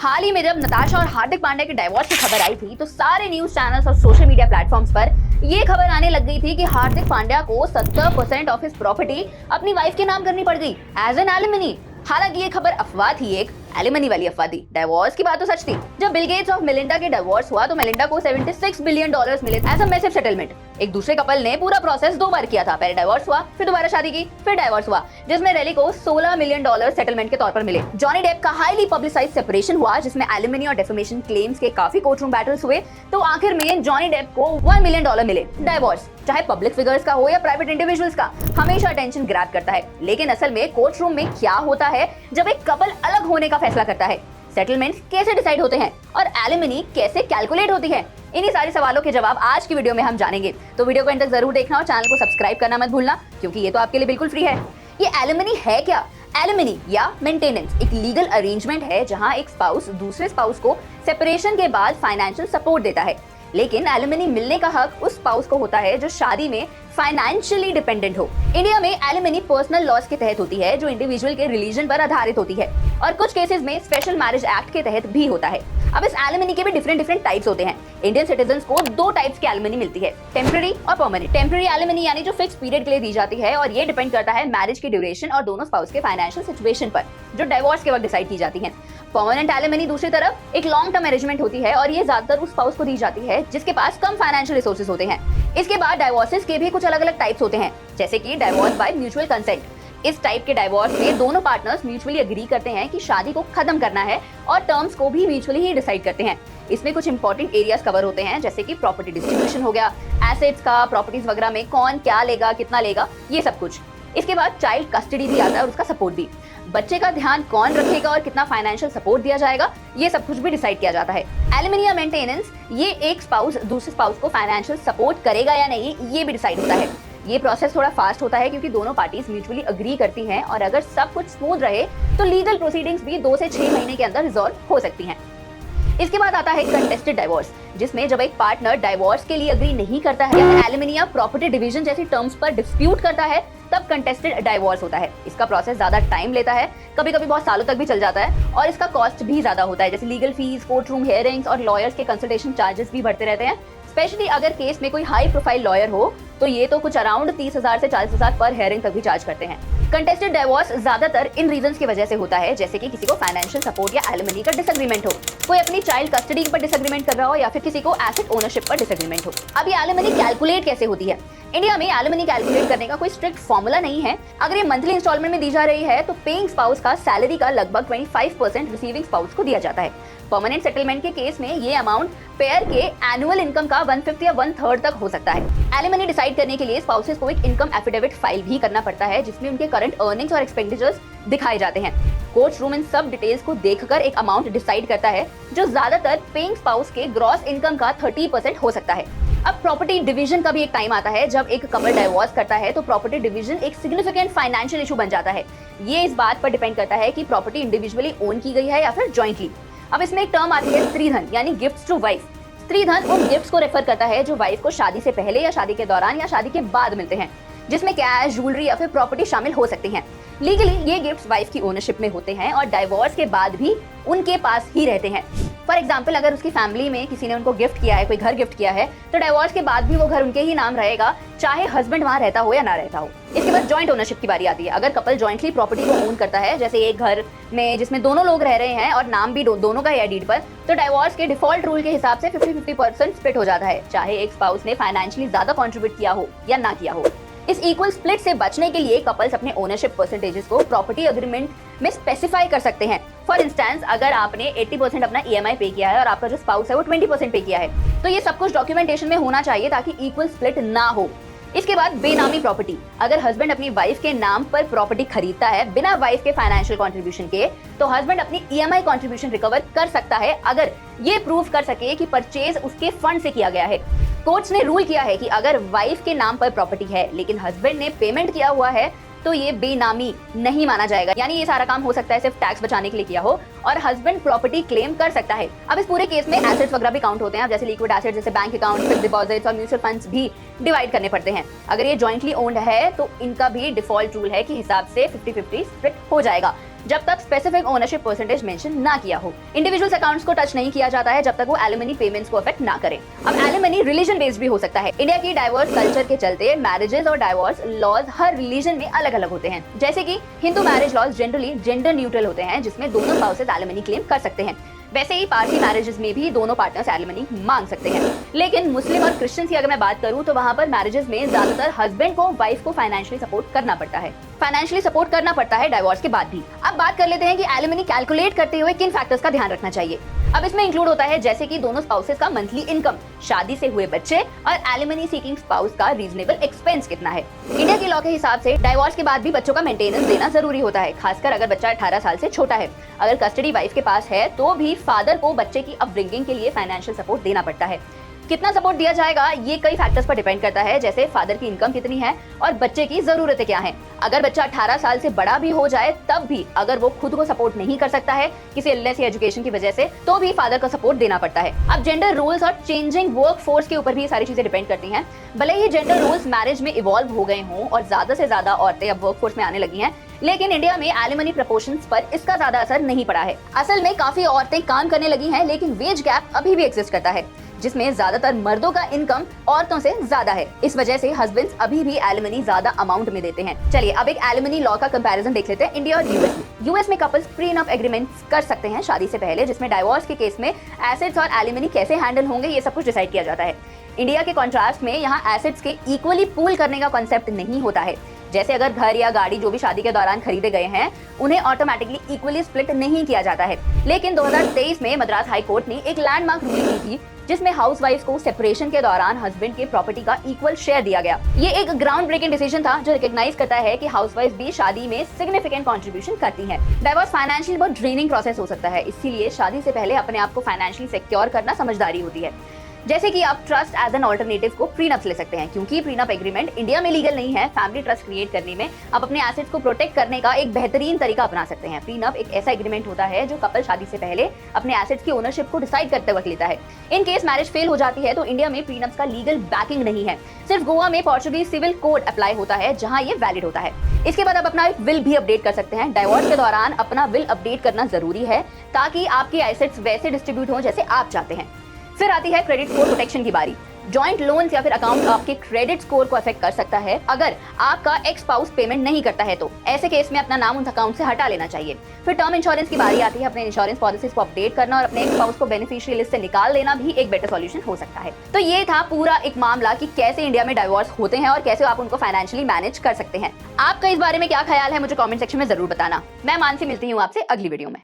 हाल ही में जब नताशा और हार्दिक पांड्या के डाइवोर्स की खबर आई थी तो सारे न्यूज चैनल्स और सोशल मीडिया प्लेटफॉर्म्स पर ये खबर आने लग गई थी कि हार्दिक पांड्या को 70% ऑफ हिज प्रॉपर्टी अपनी वाइफ के नाम करनी पड़ गई एज एन एलिमनी। हालांकि ये खबर अफवाह थी, एक एलिमनी वाली अफवाह थी। डाइवोर्स की बात तो सच थी। जब बिल गेट्स और मेलिंडा के डाइवोर्स हुआ तो मेलिंडा को $76 बिलियन मिले एज अ मैसिव सेटलमेंट। एक दूसरे कपल ने पूरा प्रोसेस 2 बार किया था, पहले डाइवोर्स हुआ, फिर दोबारा शादी की, फिर डाइवोर्स हुआ, जिसमें रेली को $16 मिलियन सेटलमेंट के तौर पर मिले। जॉनी डेप का हाईली पब्लिसाइज सेपरेशन हुआ जिसमें एलिमनी और डेफेमेशन क्लेम्स के काफी कोर्ट रूम बैटल्स हुए, तो आखिर में जॉनी डेप को $1 मिलियन मिले। डाइवोर्स चाहे पब्लिक फिगर्स का हो या प्राइवेट इंडिविजुअल्स का, हमेशा अटेंशन ग्रैब करता है। लेकिन असल में कोर्ट रूम में क्या होता है जब एक कपल अलग होने का फैसला करता है? सेटलमेंट्स कैसे डिसाइड होते हैं और एलिमनी कैसे कैलकुलेट होती है? इन्हीं सारे सवालों के जवाब आज की वीडियो में हम जानेंगे। तो वीडियो को अंत तक जरूर देखना और चैनल को सब्सक्राइब करना मत भूलना, क्योंकि ये तो आपके लिए बिल्कुल फ्री है। ये एलिमनी है क्या? एलिमनी या मेंटेनेंस एक लीगल अरेंजमेंट है जहां एक स्पाउस दूसरे स्पाउस को सेपरेशन के बाद फाइनेंशियल सपोर्ट देता है। लेकिन एलिमनी मिलने का हक उस स्पाउस को होता है जो शादी में फाइनेंशियली डिपेंडेंट हो। इंडिया में एलिमनी पर्सनल लॉज के तहत होती है जो इंडिविजुअल के रिलीजन पर आधारित होती है, और कुछ केसेस में स्पेशल मैरिज एक्ट के तहत भी होता है। अब इस एलिमनी के भी डिफरेंट टाइप्स होते हैं। इंडियन सिटीजन्स को 2 टाइप्स की एलिमनी मिलती है, टेम्पररी और परमानेंट। टेम्पररी एलिमनी यानी जो फिक्स पीरियड के लिए दी जाती है, और ये डिपेंड करता है मैरिज की ड्यूरेशन और दोनों स्पाउस के फाइनेंशियल सिचुएशन पर, जो डाइवोर्स के वक्त डिसाइड की जाती है। परमानेंट एलिमनी दूसरी तरफ एक लॉन्ग टर्म अरेंजमेंट होती है, और ये ज्यादातर उस स्पाउस को दी जाती है जिसके पास कम फाइनेंशियल रिसोर्सेज होते हैं। इसके बाद डाइवोर्सेस के भी कुछ अलग अलग टाइप्स होते हैं, जैसे कि डाइवोर्स बाय म्यूचुअल कंसेंट। इस टाइप के डाइवोर्स में दोनों पार्टनर्स म्यूचुअली एग्री करते हैं कि शादी को खत्म करना है और टर्म्स को भी म्यूचुअली ही डिसाइड करते हैं। इसमें कुछ इंपॉर्टेंट एरियाज कवर होते हैं, जैसे कि प्रॉपर्टी डिस्ट्रीब्यूशन हो गया, एसेट्स का, प्रॉपर्टीज वगैरह में कौन क्या लेगा, कितना लेगा, ये सब कुछ। इसके बाद चाइल्ड कस्टडी भी आता है और उसका सपोर्ट भी। बच्चे का ध्यान कौन रखेगा और कितना फाइनेंशियल सपोर्ट दिया जाएगा, ये सब कुछ भी डिसाइड किया जाता है। एलिमनी या मेंटेनेंस, ये एक स्पाउस दूसरे स्पाउस को फाइनेंशियल सपोर्ट करेगा या नहीं, ये भी डिसाइड होता है। ये प्रोसेस थोड़ा फास्ट होता है क्योंकि दोनों पार्टीज म्यूचुअली अग्री करती हैं, और अगर सब कुछ स्मूथ रहे तो लीगल प्रोसीडिंग्स भी 2 से 6 महीने के अंदर रिजॉल्व हो सकती हैं। इसके बाद आता है कंटेस्टेड डाइवोर्स, जिसमें जब एक पार्टनर डाइवोर्स के लिए अग्री नहीं करता है या एलिमनी या प्रॉपर्टी डिवीजन जैसी टर्म्स पर डिस्प्यूट करता है, तब कंटेस्टेड डाइवोर्स होता है। इसका प्रोसेस ज्यादा टाइम लेता है, कभी कभी बहुत सालों तक भी चल जाता है, और इसका कॉस्ट भी ज्यादा होता है, जैसे legal fees, court room hearings और लॉयर्स के कंसल्टेशन चार्जेस भी बढ़ते रहते हैं। स्पेशली अगर केस में कोई हाई प्रोफाइल लॉयर हो तो ये तो कुछ अराउंड 30,000 से 40,000 पर हेयरिंग तक भी चार्ज करते हैं। कंटेस्टेड डाइवोर्स ज्यादातर इन रीजंस की वजह से होता है, जैसे कि किसी को फाइनेंशियल सपोर्ट या एलिमनी का डिसएग्रीमेंट हो, कोई अपनी चाइल्ड कस्टडी पर डिसएग्रीमेंट कर रहा हो, या फिर किसी को एसेट ओनरशिप पर डिसएग्रीमेंट हो। अब ये एलिमनी कैलकुलेट कैसे होती है? इंडिया में एलिमनी कैलकुलेट करने का कोई स्ट्रिक्ट फॉर्मूला नहीं है। अगर ये मंथली इंस्टॉलमेंट में दी जा रही है तो पेइंग स्पाउस का सैलरी का लगभग 25% रिसीविंग स्पाउस को दिया जाता है। परमानेंट सेटलमेंट के केस में ये अमाउंट पेयर के एनुअल इनकम का 1/5 या 1/3 तक हो सकता है। एलिमनी डिसाइड करने के लिए स्पाउसेस को एक इनकम एफिडेविट फाइल भी करना पड़ता है, जिसमें उनके करंट अर्निंग्स और एक्सपेंडिचर्स दिखाए जाते हैं। कोर्ट रूम इन सब डिटेल्स को देखकर एक अमाउंट डिसाइड करता है, जो ज्यादातर पेइंग स्पाउस के ग्रॉस इनकम का 30% हो सकता है। अब प्रॉपर्टी डिवीजन का भी एक टाइम आता है जब एक कपल डाइवोर्स करता है तो प्रॉपर्टी डिवीजन एक सिग्निफिकेंट फाइनेंशियल इशू बन जाता है। ये इस बात पर डिपेंड करता है कि प्रॉपर्टी इंडिविजुअली ओन की गई है या फिर जॉइंटली। अब इसमें एक टर्म आती है स्त्रीधन, यानी गिफ्ट्स टू वाइफ। स्त्रीधन उन गिफ्ट्स को रेफर करता है जो वाइफ को शादी से पहले या शादी के दौरान या शादी के बाद मिलते हैं, जिसमें कैश, ज्वेलरी या फिर प्रॉपर्टी शामिल हो सकती हैं। लीगली ये गिफ्ट्स वाइफ की ओनरशिप में होते हैं और डाइवोर्स के बाद भी उनके पास ही रहते हैं। फॉर एग्जाम्पल, अगर उसकी फैमिली में किसी ने उनको गिफ्ट किया है, कोई घर गिफ्ट किया है, तो डाइवोर्स के बाद भी वो घर उनके ही नाम रहेगा, चाहे हस्बैंड वहाँ रहता हो या ना रहता हो। इसके बाद जॉइंट ओनरशिप की बारी आती है। अगर कपल जॉइंटली प्रॉपर्टी को ओन करता है, जैसे एक घर में जिसमें दोनों लोग रह रहे हैं और नाम भी दोनों का है डीड पर, तो डाइवोर्स के डिफॉल्ट रूल के हिसाब से 50-50% स्प्लिट हो जाता है, चाहे एक स्पाउस ने फाइनेंशियली ज्यादा कॉन्ट्रीब्यूट किया हो या ना किया हो। इस इक्वल स्प्लिट से बचने के लिए कपल्स अपने ओनरशिप परसेंटेजेस को प्रॉपर्टी एग्रीमेंट में स्पेसिफाई कर सकते हैं। फॉर इंस्टेंस, अगर आपने 80% अपना EMI पे किया है और आपका जो स्पाउस है वो 20% पे किया है, तो ये सब कुछ डॉक्यूमेंटेशन में होना चाहिए ताकि इक्वल स्प्लिट ना हो। इसके बाद बेनामी प्रॉपर्टी। अगर हस्बैंड अपनी वाइफ के नाम पर प्रॉपर्टी खरीदता है बिना वाइफ के फाइनेंशियल कंट्रीब्यूशन के, तो हस्बैंड अपनी EMI कंट्रीब्यूशन रिकवर कर सकता है अगर ये प्रूव कर सके कि परचेज उसके फंड से किया गया है। कोर्ट्स ने रूल किया है कि अगर वाइफ के नाम पर प्रॉपर्टी है लेकिन हस्बैंड ने पेमेंट किया हुआ है तो ये बेनामी नहीं माना जाएगा, यानी ये सारा काम हो सकता है सिर्फ टैक्स बचाने के लिए किया हो और हस्बैंड प्रॉपर्टी क्लेम कर सकता है। अब इस पूरे केस में एसेट्स वगैरह भी काउंट होते हैं, जैसे लिक्विड एसेट्स जैसे बैंक अकाउंट, फिक्स्ड डिपॉजिट्स और म्यूचुअल फंड्स भी डिवाइड करने पड़ते हैं। अगर ये जॉइंटली ओन्ड है तो इनका भी डिफॉल्ट रूल है कि हिसाब से 50-50 स्प्लिट हो जाएगा। जब तक स्पेसिफिक ओनरशिप परसेंटेज मेंशन ना किया हो। इंडिविजुअल्स अकाउंट्स को टच नहीं किया जाता है जब तक वो एलिमनी पेमेंट्स को अफेक्ट ना करे। अब एलिमनी रिलीजन बेस्ड भी हो सकता है। इंडिया की डाइवोर्स कल्चर के चलते मैरिजेस और डाइवोर्स लॉज हर रिलीजन में अलग अलग होते हैं। जैसे कि Hindu marriage laws generally gender neutral होते हैं, जिसमें दोनों स्पाउसेस एलिमनी क्लेम कर सकते हैं। वैसे ही पारसी मैरिजेस में भी दोनों पार्टनर्स एलिमनी मांग सकते हैं। लेकिन मुस्लिम और क्रिश्चियन की अगर मैं बात करूं तो वहां पर मैरिजेस में ज्यादातर हस्बैंड को वाइफ को फाइनेंशियली सपोर्ट करना पड़ता है डाइवोर्स के बाद भी। अब बात कर लेते हैं कि एलिमनी कैलकुलेट करते हुए किन फैक्टर्स का ध्यान रखना चाहिए। अब इसमें इंक्लूड होता है जैसे कि दोनों स्पाउसेस का मंथली इनकम, शादी से हुए बच्चे और एलिमनी सीकिंग स्पाउस का रीजनेबल एक्सपेंस कितना है। इंडिया के लॉ के हिसाब से डाइवोर्स के बाद भी बच्चों का मेंटेनेंस देना जरूरी होता है, खासकर अगर बच्चा 18 साल से छोटा है। अगर कस्टडी वाइफ के पास है तो भी फादर को बच्चे की अपब्रिंगिंग के लिए फाइनेंशियल सपोर्ट देना पड़ता है। कितना सपोर्ट दिया जाएगा ये कई फैक्टर्स पर डिपेंड करता है, जैसे फादर की इनकम कितनी है और बच्चे की जरूरतें क्या हैं। अगर बच्चा 18 साल से बड़ा भी हो जाए तब भी अगर वो खुद को सपोर्ट नहीं कर सकता है किसी इलनेस या एजुकेशन की वजह से, तो भी फादर का सपोर्ट देना पड़ता है। अब जेंडर रूल्स और चेंजिंग वर्क फोर्स के ऊपर भी सारी चीजें डिपेंड करती हैं। भले ही जेंडर रूल्स मैरिज में इवॉल्व हो गए हों और ज्यादा से ज्यादा औरतें अब वर्क फोर्स में आने लगी हैं, लेकिन इंडिया में एलिमनी प्रपोर्शंस पर इसका ज्यादा असर नहीं पड़ा है। असल में काफी औरतें काम करने लगी हैं, लेकिन वेज गैप अभी भी एग्जिस्ट करता है, जिसमें ज्यादातर मर्दों का इनकम औरतों से ज्यादा है। इस वजह से हस्बैंड्स अभी भी एलिमनी ज्यादा अमाउंट में देते हैं। चलिए अब एक एलिमनी लॉ का कंपैरिजन देख लेते हैं इंडिया और यूएस में। यूएस में कपल्स प्रीनप एग्रीमेंट्स कर सकते हैं शादी से पहले, जिसमें डाइवोर्स के केस में एसेट्स और एलिमनी कैसे हैंडल होंगे ये सब कुछ डिसाइड किया जाता है। इंडिया के कॉन्ट्रास्ट में यहाँ एसेट्स के इक्वली पूल करने का कॉन्सेप्ट नहीं होता है। जैसे अगर घर या गाड़ी जो भी शादी के दौरान खरीदे गए हैं उन्हें ऑटोमेटिकली इक्वली स्प्लिट नहीं किया जाता है। लेकिन 2023 में मद्रास हाई कोर्ट ने एक लैंडमार्क रूलिंग दी थी, जिसमें हाउसवाइफ को सेपरेशन के दौरान हस्बैंड के प्रॉपर्टी का इक्वल शेयर दिया गया। ये एक ग्राउंड ब्रेकिंग डिसीजन था जो रिकॉग्नाइज करता है कि हाउसवाइफ भी शादी में सिग्निफिकेंट कंट्रीब्यूशन करती हैं। डाइवोर्स फाइनेंशियली बहुत ड्रेनिंग प्रोसेस हो सकता है, इसीलिए शादी से पहले अपने आप को फाइनेंशियली सिक्योर करना समझदारी होती है। जैसे कि आप ट्रस्ट एज एन ऑल्टरनेटिव को प्रीनप ले सकते हैं, क्योंकि प्रीनप एग्रीमेंट इंडिया में लीगल नहीं है। फैमिली ट्रस्ट क्रिएट करने में आप अपने एसेट्स को प्रोटेक्ट करने का एक बेहतरीन तरीका अपना सकते हैं। प्रीनप एक ऐसा एग्रीमेंट होता है जो कपल शादी से पहले अपने एसेट्स की ओनरशिप को डिसाइड करते वक्त लेता है। इन केस मैरिज फेल हो जाती है तो इंडिया में प्रीनप्स का लीगल बैकिंग नहीं है। सिर्फ गोवा में पोर्चुगीज सिविल कोड अप्लाई होता है जहां ये वैलिड होता है। इसके बाद आप अपना विल भी अपडेट कर सकते हैं। डाइवोर्स के दौरान अपना विल अपडेट करना जरूरी है ताकि आपके एसेट्स वैसे डिस्ट्रीब्यूट हों जैसे आप चाहते हैं। फिर आती है क्रेडिट स्कोर प्रोटेक्शन की बारी। जॉइंट लोन्स या फिर अकाउंट आपके क्रेडिट स्कोर को अफेक्ट कर सकता है। अगर आपका एक्स स्पाउस पेमेंट नहीं करता है तो ऐसे केस में अपना नाम उस अकाउंट से हटा लेना चाहिए। फिर टर्म इंश्योरेंस की बारी आती है। अपने इंश्योरेंस पॉलिसीज को अपडेट करना और अपने एक्स स्पाउस को बेनिफिशियरी लिस्ट से निकाल देना भी एक बेटर सॉल्यूशन हो सकता है। तो ये था पूरा एक मामला कि कैसे इंडिया में डाइवोर्स होते हैं और कैसे आप उनको फाइनेंशियली मैनेज कर सकते हैं। आपका इस बारे में क्या ख्याल है मुझे कॉमेंट सेक्शन में जरूर बताना। मैं मानसी मिलती हूँ आपसे अगली वीडियो में।